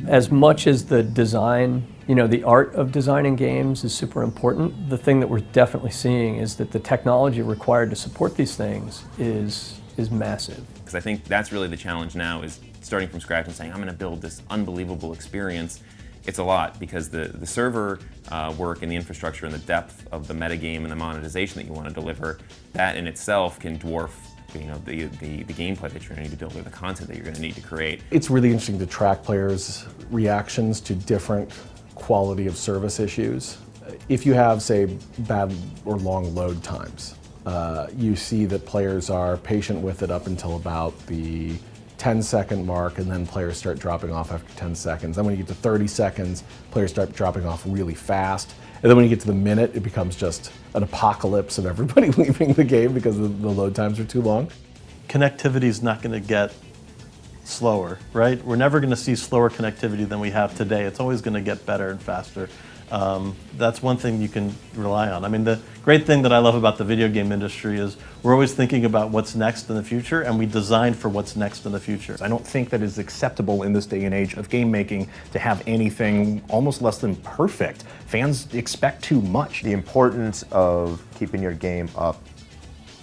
As much as the design, the art of designing games is super important, the thing that we're definitely seeing is that the technology required to support these things is massive. Because I think that's really the challenge now, is starting from scratch and saying, I'm going to build this unbelievable experience. It's a lot, because the server work and the infrastructure and the depth of the metagame and the monetization that you want to deliver, that in itself can dwarf the gameplay that you're going to need to build or the content that you're going to need to create. It's really interesting to track players' reactions to different quality of service issues. If you have, say, bad or long load times, you see that players are patient with it up until about the 10-second mark, and then players start dropping off after 10 seconds. Then when you get to 30 seconds, players start dropping off really fast. And then when you get to the minute, it becomes just an apocalypse of everybody leaving the game because the load times are too long. Connectivity is not going to get slower, right? We're never going to see slower connectivity than we have today. It's always going to get better and faster. That's one thing you can rely on. I mean, the great thing that I love about the video game industry is we're always thinking about what's next in the future, and we design for what's next in the future. I don't think that it's acceptable in this day and age of game making to have anything almost less than perfect. Fans expect too much. The importance of keeping your game up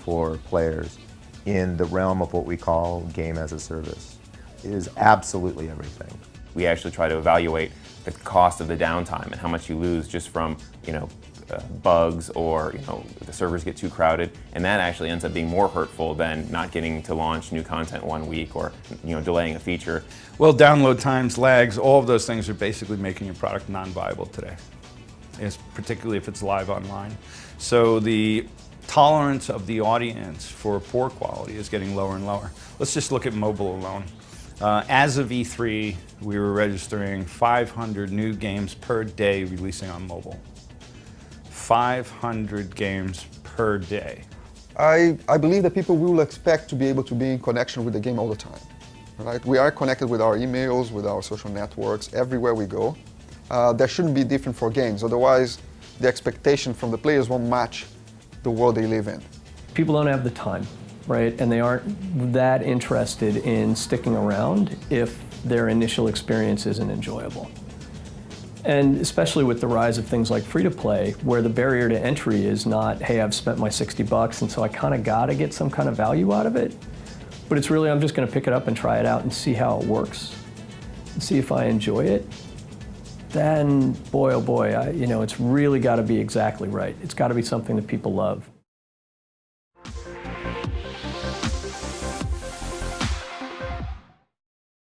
for players in the realm of what we call game as a service is absolutely everything. We actually try to evaluate the cost of the downtime and how much you lose just from, bugs or, the servers get too crowded, and that actually ends up being more hurtful than not getting to launch new content 1 week or, delaying a feature. Well, download times, lags, all of those things are basically making your product non-viable today, particularly if it's live online. So the tolerance of the audience for poor quality is getting lower and lower. Let's just look at mobile alone. As of E3, we were registering 500 new games per day releasing on mobile. 500 games per day. I believe that people will expect to be able to be in connection with the game all the time. Right? We are connected with our emails, with our social networks, everywhere we go. That shouldn't be different for games, otherwise the expectation from the players won't match the world they live in. People don't have the time, right? And they aren't that interested in sticking around if their initial experience isn't enjoyable. And especially with the rise of things like free-to-play, where the barrier to entry is not, hey, I've spent my $60 and so I kind of got to get some kind of value out of it. But it's really, I'm just going to pick it up and try it out and see how it works, and see if I enjoy it. Then, boy, oh boy, it's really got to be exactly right. It's got to be something that people love.